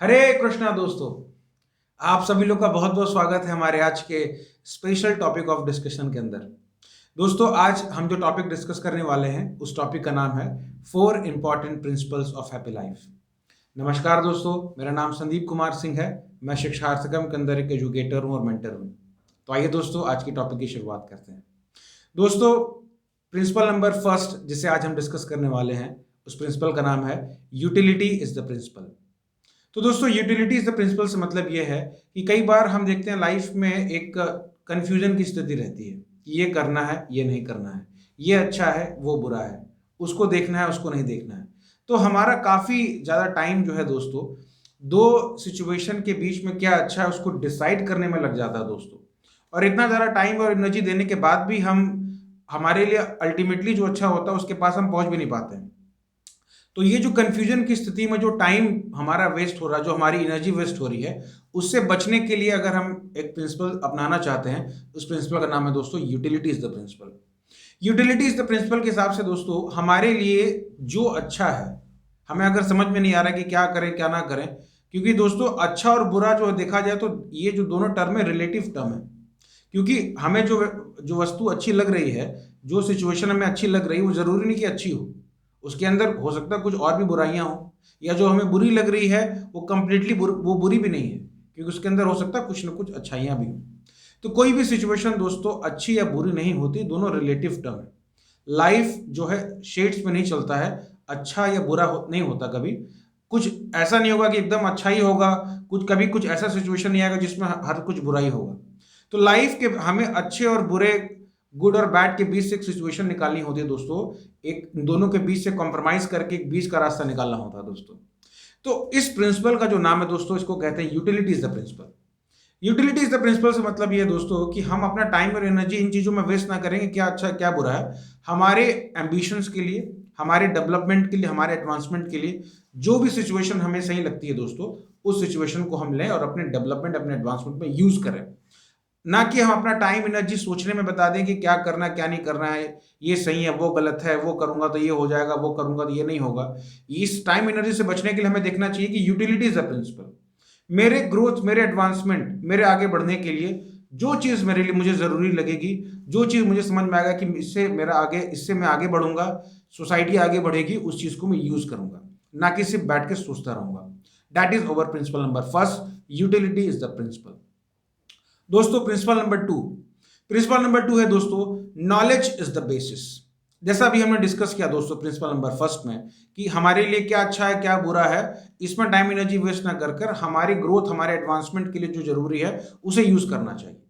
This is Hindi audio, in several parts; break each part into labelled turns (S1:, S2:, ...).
S1: हरे कृष्णा दोस्तों। आप सभी लोग का बहुत बहुत स्वागत है हमारे आज के स्पेशल टॉपिक ऑफ डिस्कशन के अंदर। दोस्तों, आज हम जो टॉपिक डिस्कस करने वाले हैं उस टॉपिक का नाम है 4 important principles of happy life. नमस्कार दोस्तों, मेरा नाम संदीप कुमार सिंह है। मैं शिक्षार्थकम के अंदर एक एजुकेटर हूँ और मेंटर हूँ। तो आइए दोस्तों, आज की टॉपिक की शुरुआत करते हैं। दोस्तों, प्रिंसिपल नंबर फर्स्ट जिसे आज हम डिस्कस करने वाले हैं उस प्रिंसिपल का नाम है यूटिलिटी इज द प्रिंसिपल। तो दोस्तों, यूटिलिटी इज द प्रिंसिपल से मतलब ये है कि कई बार हम देखते हैं लाइफ में एक कंफ्यूजन की स्थिति रहती है कि ये करना है, ये नहीं करना है, ये अच्छा है, वो बुरा है, उसको देखना है, उसको नहीं देखना है। तो हमारा काफ़ी ज़्यादा टाइम जो है दोस्तों, दो सिचुएशन के बीच में क्या अच्छा है उसको डिसाइड करने में लग जाता है दोस्तों। और इतना ज़्यादा टाइम और एनर्जी देने के बाद भी हम हमारे लिए अल्टीमेटली जो अच्छा होता है उसके पास हम पहुंच भी नहीं पाते हैं। तो ये जो कंफ्यूजन की स्थिति में जो टाइम हमारा वेस्ट हो रहा है, जो हमारी एनर्जी वेस्ट हो रही है, उससे बचने के लिए अगर हम एक प्रिंसिपल अपनाना चाहते हैं, उस प्रिंसिपल का नाम है दोस्तों utility is the principle. Utility is the principle के हिसाब से दोस्तों, हमारे लिए जो अच्छा है, हमें अगर समझ में नहीं आ रहा है कि क्या करें क्या ना करें, क्योंकि दोस्तों अच्छा और बुरा जो देखा जाए तो ये जो दोनों टर्म है रिलेटिव टर्म है। क्योंकि हमें जो जो वस्तु अच्छी लग रही है, जो सिचुएशन हमें अच्छी लग रही है, वो जरूरी नहीं कि अच्छी हो। उसके अंदर हो सकता है कुछ और भी बुराइयां हो, या जो हमें बुरी लग रही है वो कंप्लीटली वो बुरी भी नहीं है, क्योंकि उसके अंदर हो सकता है कुछ ना कुछ अच्छाइयां भी हो। तो कोई भी सिचुएशन दोस्तों अच्छी या बुरी नहीं होती, दोनों रिलेटिव टर्म है। लाइफ जो है शेड्स में नहीं चलता है, अच्छा या बुरा नहीं होता कभी। कुछ ऐसा नहीं होगा कि एकदम अच्छा ही होगा, कुछ कभी कुछ ऐसा सिचुएशन नहीं आएगा जिसमें हर कुछ बुरा ही होगा। तो लाइफ के हमें अच्छे और बुरे, गुड और बैड के बीच से एक सिचुएशन निकालनी होती है दोस्तों। एक दोनों के बीच से कॉम्प्रोमाइज करके एक बीच का रास्ता निकालना होता है दोस्तों। तो इस प्रिंसिपल का जो नाम है दोस्तों, इसको कहते हैं utility is the principle. Utility is the principle से मतलब ये है दोस्तों कि हम अपना टाइम और एनर्जी इन चीजों में वेस्ट ना करेंगे क्या अच्छा है क्या बुरा है। हमारे एम्बिशंस के लिए, हमारे डेवलपमेंट के लिए, हमारे एडवांसमेंट के लिए जो भी सिचुएशन हमें सही लगती है दोस्तों, उस सिचुएशन को हम लें और अपने डेवलपमेंट, अपने एडवांसमेंट में यूज करें। ना कि हम अपना टाइम एनर्जी सोचने में बता दें कि क्या करना है क्या नहीं करना है, ये सही है वो गलत है, वो करूंगा तो ये हो जाएगा, वो करूंगा तो ये नहीं होगा। इस टाइम एनर्जी से बचने के लिए हमें देखना चाहिए कि यूटिलिटी इज द प्रिंसिपल। मेरे ग्रोथ, मेरे एडवांसमेंट, मेरे आगे बढ़ने के लिए जो चीज़ मेरे लिए मुझे ज़रूरी लगेगी, जो चीज़ मुझे समझ में आएगा कि इससे मैं आगे बढ़ूंगा, सोसाइटी आगे बढ़ेगी, उस चीज़ को मैं यूज़ करूंगा, ना कि सिर्फ बैठ के सोचता रहूंगा। That is our principle number first, utility is the principle. दोस्तों, प्रिंसिपल नंबर टू है दोस्तों, नॉलेज इज द बेसिस। जैसा अभी हमने डिस्कस किया दोस्तों प्रिंसिपल नंबर फर्स्ट में, कि हमारे लिए क्या अच्छा है क्या बुरा है, इसमें टाइम एनर्जी वेस्ट ना कर कर हमारी ग्रोथ, हमारे एडवांसमेंट के लिए जो जरूरी है उसे यूज करना चाहिए।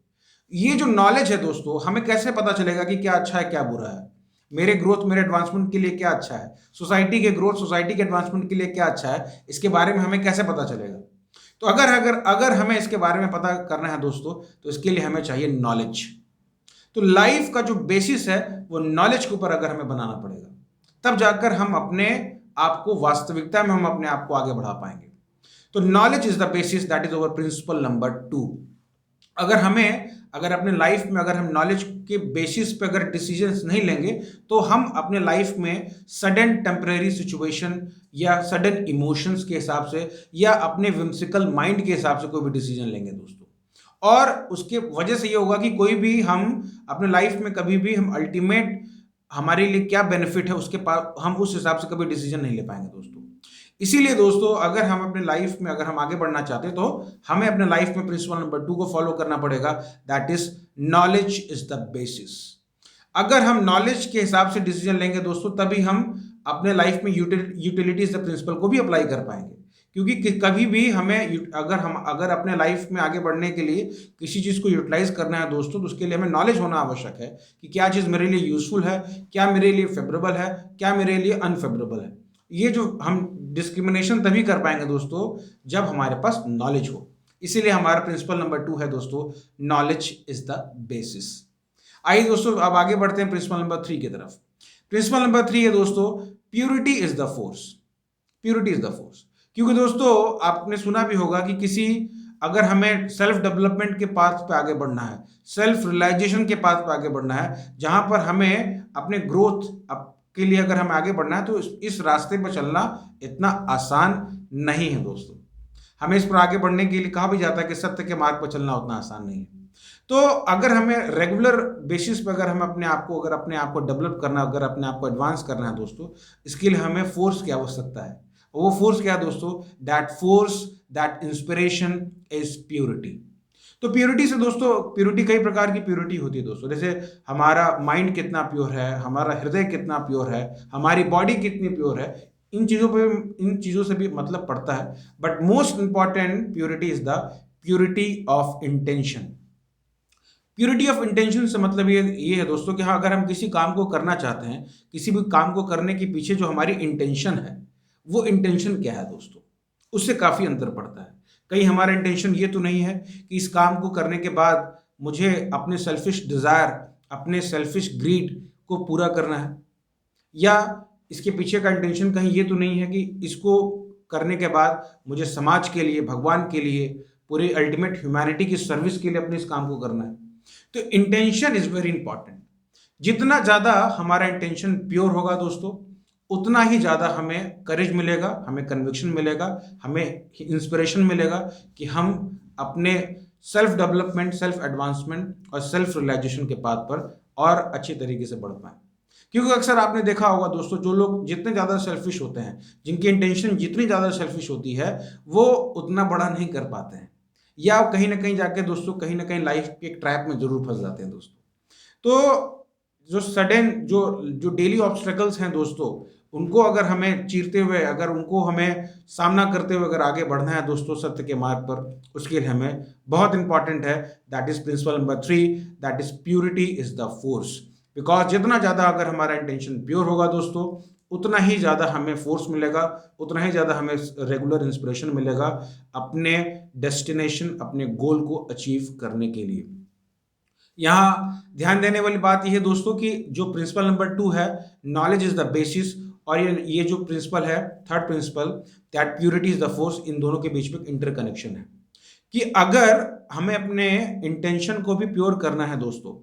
S1: ये जो नॉलेज है दोस्तों, हमें कैसे पता चलेगा कि क्या अच्छा है क्या बुरा है, मेरे ग्रोथ, मेरे एडवांसमेंट के लिए क्या अच्छा है, सोसाइटी के ग्रोथ, सोसाइटी के एडवांसमेंट के लिए क्या अच्छा है, इसके बारे में हमें कैसे पता चलेगा। तो अगर अगर अगर हमें इसके बारे में पता करना है दोस्तों, तो इसके लिए हमें चाहिए नॉलेज। तो लाइफ का जो बेसिस है वो नॉलेज के ऊपर अगर हमें बनाना पड़ेगा, तब जाकर हम अपने आप को वास्तविकता में हम अपने आप को आगे बढ़ा पाएंगे। तो knowledge is the basis, that is our principle number to. अगर अपने लाइफ में अगर हम नॉलेज के बेसिस पे अगर डिसीजंस नहीं लेंगे, तो हम अपने लाइफ में सडन टेम्परेरी सिचुएशन या सडन इमोशंस के हिसाब से या अपने विम्सिकल माइंड के हिसाब से कोई भी डिसीजन लेंगे दोस्तों। और उसके वजह से ये होगा कि कोई भी हम अपने लाइफ में कभी भी हम अल्टीमेट हमारे लिए क्या बेनिफिट है उसके पास हम उस हिसाब से कभी डिसीजन नहीं ले पाएंगे दोस्तों। इसीलिए दोस्तों, अगर हम अपने लाइफ में अगर हम आगे बढ़ना चाहते हैं, तो हमें अपने लाइफ में प्रिंसिपल नंबर टू को फॉलो करना पड़ेगा, that is knowledge is the basis. अगर हम नॉलेज के हिसाब से डिसीजन लेंगे दोस्तों, तभी हम अपने लाइफ में यूटिलिटी इज द प्रिंसिपल को भी अप्लाई कर पाएंगे। क्योंकि कभी भी हमें अगर अपने लाइफ में आगे बढ़ने के लिए किसी चीज़ को यूटिलाइज करना है दोस्तों, तो उसके लिए हमें नॉलेज होना आवश्यक है कि क्या चीज़ मेरे लिए यूजफुल है, क्या मेरे लिए फेवरेबल है, क्या मेरे लिए अनफेवरेबल है। ये जो हम डिस्क्रिमिनेशन तभी कर पाएंगे दोस्तों जब हमारे पास नॉलेज हो। इसीलिए हमारा प्रिंसिपल नंबर टू है दोस्तों, नॉलेज इज द बेसिस। आइए दोस्तों, अब आगे बढ़ते हैं प्रिंसिपल नंबर थ्री की तरफ। प्रिंसिपल नंबर थ्री है दोस्तों, purity is the force. Purity is the force. क्योंकि दोस्तों, आपने सुना भी होगा कि अगर हमें सेल्फ डेवलपमेंट के पाथ पे आगे बढ़ना है, सेल्फ रियलाइजेशन के पाथ पे आगे बढ़ना है, जहां पर हमें अपने ग्रोथ के लिए अगर हमें आगे बढ़ना है, तो इस रास्ते पर चलना इतना आसान नहीं है दोस्तों। हमें इस पर आगे बढ़ने के लिए कहा भी जाता है कि सत्य के मार्ग पर चलना उतना आसान नहीं है। तो अगर हमें रेगुलर बेसिस पर अगर हम अपने आप को डेवलप करना, अगर अपने आप को एडवांस करना है दोस्तों, इसके लिए हमें फोर्स की आवश्यकता है। वो फोर्स क्या है दोस्तों? That force, that inspiration is purity. तो प्योरिटी से दोस्तों, प्योरिटी कई प्रकार की प्योरिटी होती है दोस्तों। जैसे हमारा माइंड कितना प्योर है, हमारा हृदय कितना प्योर है, हमारी बॉडी कितनी प्योर है, इन चीज़ों से भी मतलब पड़ता है। But most important purity is the purity of intention. Purity of intention से मतलब ये है दोस्तों कि हाँ, अगर हम किसी काम को करना चाहते हैं, किसी भी काम को करने के पीछे जो हमारी इंटेंशन है, वो इंटेंशन क्या है दोस्तों, उससे काफ़ी अंतर पड़ता है। कहीं हमारा इंटेंशन ये तो नहीं है कि इस काम को करने के बाद मुझे अपने सेल्फिश डिज़ायर, अपने सेल्फिश ग्रीड को पूरा करना है, या इसके पीछे का इंटेंशन कहीं ये तो नहीं है कि इसको करने के बाद मुझे समाज के लिए, भगवान के लिए, पूरी अल्टीमेट ह्यूमैनिटी की सर्विस के लिए अपने इस काम को करना है। तो इंटेंशन इज वेरी इंपॉर्टेंट। जितना ज़्यादा हमारा इंटेंशन प्योर होगा दोस्तों, उतना ही ज़्यादा हमें करेज मिलेगा, हमें कन्विक्शन मिलेगा, हमें इंस्पिरेशन मिलेगा कि हम अपने सेल्फ डेवलपमेंट, सेल्फ एडवांसमेंट और सेल्फ रियलाइजेशन के पाथ पर और अच्छी तरीके से बढ़ पाएं। क्योंकि अक्सर आपने देखा होगा दोस्तों, जो लोग जितने ज़्यादा सेल्फिश होते हैं, जिनकी इंटेंशन जितनी ज़्यादा सेल्फिश होती है, वो उतना बड़ा नहीं कर पाते हैं, या कहीं ना कहीं जाके दोस्तों, कहीं ना कहीं लाइफ के एक ट्रैप में जरूर फंस जाते हैं दोस्तों। तो जो सडन जो जो डेली ऑब्स्टेकल्स हैं दोस्तों, उनको अगर हमें चीरते हुए, अगर उनको हमें सामना करते हुए अगर आगे बढ़ना है दोस्तों सत्य के मार्ग पर, उसके लिए हमें बहुत इंपॉर्टेंट है, that is principle number 3, that is purity is the force. Because जितना ज़्यादा अगर हमारा इंटेंशन प्योर होगा दोस्तों, उतना ही ज़्यादा हमें फोर्स मिलेगा, उतना ही ज़्यादा हमें रेगुलर इंस्पिरेशन मिलेगा अपने डेस्टिनेशन, अपने गोल को अचीव करने के लिए। यहाँ ध्यान देने वाली बात यह है दोस्तों कि जो प्रिंसिपल नंबर 2 है, नॉलेज इज द बेसिस, और ये जो प्रिंसिपल है, third principle, that purity is the force, इन दोनों के बीच में इंटरकनेक्शन है। कि अगर हमें अपने इंटेंशन को भी प्योर करना है दोस्तों,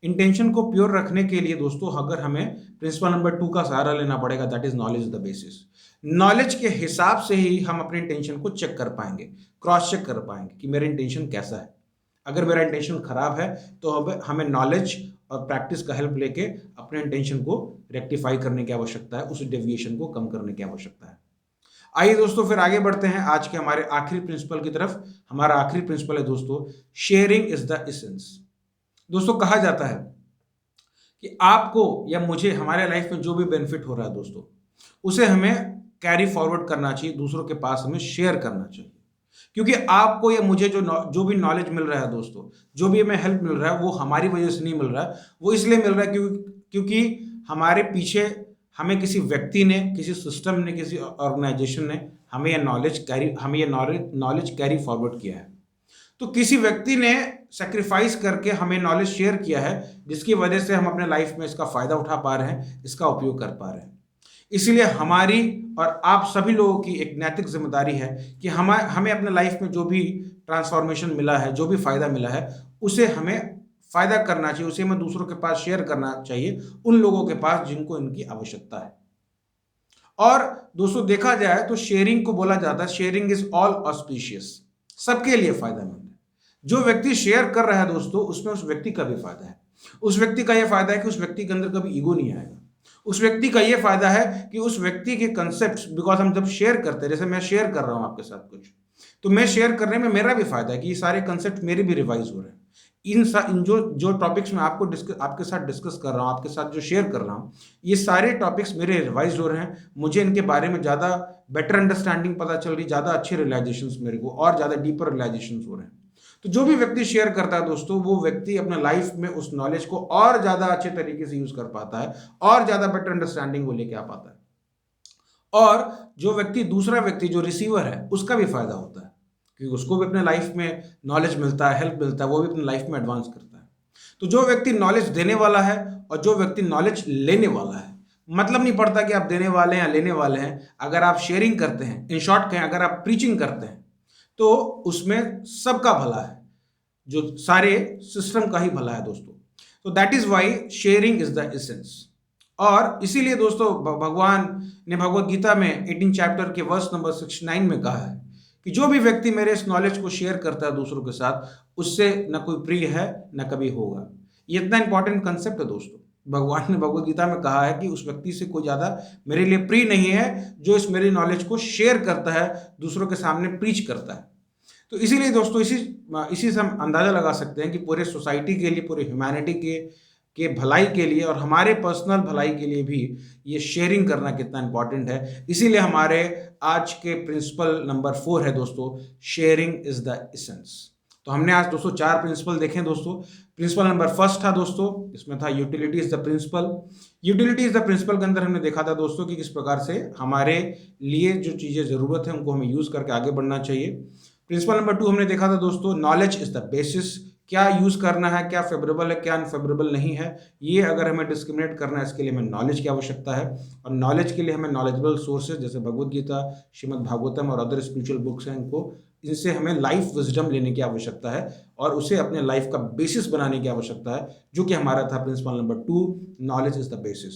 S1: इंटेंशन को प्योर रखने के लिए दोस्तों, अगर हमें प्रिंसिपल नंबर 2 का सहारा लेना पड़ेगा, that is knowledge the basis. Knowledge के हिसाब से ही हम अपने इंटेंशन को चेक कर पाएंगे, क्रॉस चेक कर पाएंगे कि मेरा इंटेंशन कैसा है। अगर मेरा इंटेंशन खराब है तो हमें नॉलेज और प्रैक्टिस का हेल्प लेके अपने इंटेंशन को रेक्टिफाई करने की आवश्यकता है, उस डेविएशन को कम करने की आवश्यकता है। आइए दोस्तों फिर आगे बढ़ते हैं आज के हमारे आखिरी प्रिंसिपल की तरफ। हमारा आखिरी प्रिंसिपल है दोस्तों, शेयरिंग इज द एसेंस। दोस्तों कहा जाता है कि आपको या मुझे हमारे लाइफ में जो भी बेनिफिट हो रहा है दोस्तों, उसे हमें कैरी फॉरवर्ड करना चाहिए, दूसरों के पास हमें शेयर करना चाहिए। क्योंकि आपको या मुझे जो भी नॉलेज मिल रहा है दोस्तों, जो भी हमें हेल्प मिल रहा है, वो हमारी वजह से नहीं मिल रहा है, वो इसलिए मिल रहा है क्योंकि हमारे पीछे हमें किसी व्यक्ति ने, किसी सिस्टम ने, किसी ऑर्गेनाइजेशन ने हमें ये नॉलेज कैरी फॉरवर्ड किया है। तो किसी व्यक्ति ने सेक्रीफाइस करके हमें नॉलेज शेयर किया है, जिसकी वजह से हम अपने लाइफ में इसका फायदा उठा पा रहे हैं, इसका उपयोग कर पा रहे हैं। इसलिए हमारी और आप सभी लोगों की एक नैतिक जिम्मेदारी है कि हमें अपने लाइफ में जो भी ट्रांसफॉर्मेशन मिला है, जो भी फायदा मिला है, उसे हमें फायदा करना चाहिए, उसे हमें दूसरों के पास शेयर करना चाहिए, उन लोगों के पास जिनको इनकी आवश्यकता है। और दोस्तों देखा जाए तो शेयरिंग को बोला जाता है, शेयरिंग इज ऑल ऑस्पिशियस, सबके लिए फायदेमंद है। जो व्यक्ति शेयर कर रहा है दोस्तों, उसमें उस व्यक्ति का भी फायदा है। उस व्यक्ति का यह फायदा है कि उस व्यक्ति के अंदर कभी ईगो नहीं आएगा। उस व्यक्ति का यह फायदा है कि उस व्यक्ति के कंसेप्ट, बिकॉज हम जब शेयर करते हैं, जैसे मैं शेयर कर रहा हूं आपके साथ कुछ, तो मैं शेयर करने में मेरा भी फायदा है कि ये सारे कंसेप्ट मेरे भी रिवाइज हो रहे हैं। इन जो टॉपिक्स मैं आपके साथ डिस्कस कर रहा हूँ, आपके साथ जो शेयर कर रहा हूँ, ये सारे टॉपिक्स मेरे रिवाइज हो रहे हैं। मुझे इनके बारे में ज़्यादा बेटर अंडरस्टैंडिंग पता चल रही, ज़्यादा अच्छे रियलाइजेशंस मेरे को और ज़्यादा डीपर रियलाइजेशंस हो रहे हैं। तो जो भी व्यक्ति शेयर करता है दोस्तों, वो व्यक्ति अपने लाइफ में उस नॉलेज को और ज़्यादा अच्छे तरीके से यूज़ कर पाता है और ज़्यादा बेटर अंडरस्टैंडिंग वो लेके आ पाता है। और जो व्यक्ति, दूसरा व्यक्ति जो रिसीवर है, उसका भी फायदा होता है, क्योंकि उसको भी अपने लाइफ में नॉलेज मिलता है, हेल्प मिलता है, वो भी अपनी लाइफ में एडवांस करता है। तो जो व्यक्ति नॉलेज देने वाला है और जो व्यक्ति नॉलेज लेने वाला है, मतलब नहीं पड़ता कि आप देने वाले हैं या लेने वाले हैं, अगर आप शेयरिंग करते हैं, इन शॉर्ट कहें अगर आप प्रीचिंग करते हैं, तो उसमें सबका भला है, जो सारे सिस्टम का ही भला है दोस्तों। तो that is why sharing is the essence. और इसीलिए दोस्तों भगवान ने भगवत गीता में 18 चैप्टर के वर्स नंबर 69 में कहा है कि जो भी व्यक्ति मेरे इस नॉलेज को शेयर करता है दूसरों के साथ, उससे न कोई प्रिय है न कभी होगा। ये इतना इंपॉर्टेंट कंसेप्ट है दोस्तों। भगवान ने भगवत गीता में कहा है कि उस व्यक्ति से कोई ज़्यादा मेरे लिए प्रिय नहीं है जो इस मेरी नॉलेज को शेयर करता है, दूसरों के सामने प्रीच करता है। तो इसीलिए दोस्तों इसी से हम अंदाज़ा लगा सकते हैं कि पूरे सोसाइटी के लिए, पूरे ह्यूमैनिटी के भलाई के लिए और हमारे पर्सनल भलाई के लिए भी ये शेयरिंग करना कितना इंपॉर्टेंट है। इसीलिए हमारे आज के प्रिंसिपल नंबर 4 है दोस्तों, शेयरिंग इज द एसेंस। तो हमने आज दोस्तों 4 प्रिंसिपल देखे दोस्तों। प्रिंसिपल नंबर 1 था दोस्तों, इसमें था utility is the principle. Utility is the principle के अंदर हमने देखा था दोस्तों कि किस प्रकार से हमारे लिए जो चीज़ें ज़रूरत है उनको हमें यूज़ करके आगे बढ़ना चाहिए। प्रिंसिपल नंबर 2 हमने देखा था दोस्तों, नॉलेज इज द बेसिस। क्या यूज़ करना है, क्या फेवरेबल है, क्या अनफेवरेबल नहीं है, ये अगर हमें डिस्क्रिमिनेट करना है इसके लिए हमें नॉलेज की आवश्यकता है। और नॉलेज के लिए हमें नॉलेजेबल सोर्सेज जैसे भगवत गीता, श्रीमद् भागवतम और अदर स्पिरिचुअल बुक्स हैं, इनसे हमें लाइफ विजडम लेने की आवश्यकता है और उसे अपने लाइफ का बेसिस बनाने की आवश्यकता है, जो कि हमारा था principle number 2, knowledge is the basis.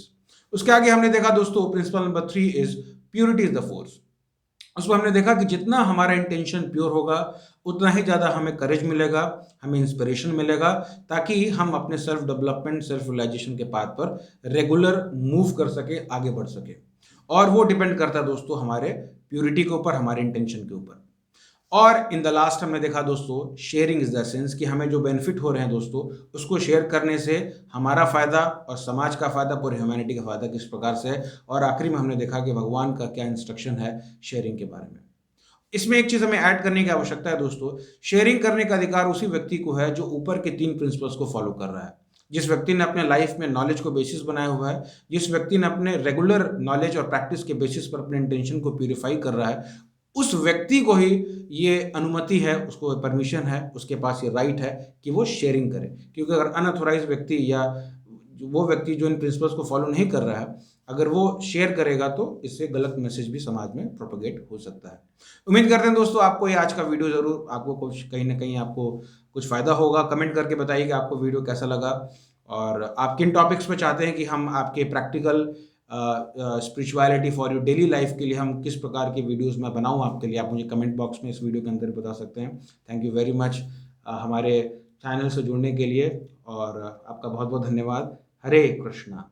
S1: उसके आगे हमने देखा दोस्तों principle number 3 is purity is the force. उसमें हमने देखा कि जितना हमारा इंटेंशन प्योर होगा उतना ही ज़्यादा हमें करेज मिलेगा, हमें इंस्पिरेशन मिलेगा, ताकि हम अपने सेल्फ डेवलपमेंट, सेल्फ रियलाइजेशन के पाथ पर रेगुलर मूव कर सके, आगे बढ़ सके। और वो डिपेंड करता है दोस्तों हमारे प्योरिटी के ऊपर, हमारे इंटेंशन के ऊपर। और इन द लास्ट हमने देखा दोस्तों, शेयरिंग इज द सेंस, कि हमें जो बेनिफिट हो रहे हैं दोस्तों उसको शेयर करने से हमारा फ़ायदा और समाज का फ़ायदा, पूरी ह्यूमैनिटी का फ़ायदा किस प्रकार से है। और आखिरी में हमने देखा कि भगवान का क्या इंस्ट्रक्शन है शेयरिंग के बारे में। इसमें एक चीज़ हमें ऐड करने की आवश्यकता है दोस्तों, शेयरिंग करने का अधिकार उसी व्यक्ति को है जो ऊपर के 3 प्रिंसिपल्स को फॉलो कर रहा है। जिस व्यक्ति ने अपने लाइफ में नॉलेज को बेसिस बनाया हुआ है, जिस व्यक्ति ने अपने रेगुलर नॉलेज और प्रैक्टिस के बेसिस पर अपने इंटेंशन को प्यूरिफाई कर रहा है, उस व्यक्ति को ही ये अनुमति है, उसको परमिशन है, उसके पास ये राइट है कि वो शेयरिंग करे। क्योंकि अगर अनऑथोराइज व्यक्ति या वो व्यक्ति जो इन प्रिंसिपल्स को फॉलो नहीं कर रहा है, अगर वो शेयर करेगा तो इससे गलत मैसेज भी समाज में प्रोपेगेट हो सकता है। उम्मीद करते हैं दोस्तों आपको ये आज का वीडियो ज़रूर आपको कुछ कहीं ना कहीं आपको कुछ फ़ायदा होगा। कमेंट करके बताइए कि आपको वीडियो कैसा लगा और आप किन टॉपिक्स पे चाहते हैं कि हम आपके practical spirituality for your daily life के लिए हम किस प्रकार की वीडियोस मैं बनाऊं आपके लिए। आप मुझे कमेंट बॉक्स में इस वीडियो के अंदर बता सकते हैं। थैंक यू वेरी मच हमारे चैनल से जुड़ने के लिए और आपका बहुत बहुत धन्यवाद। हरे कृष्णा।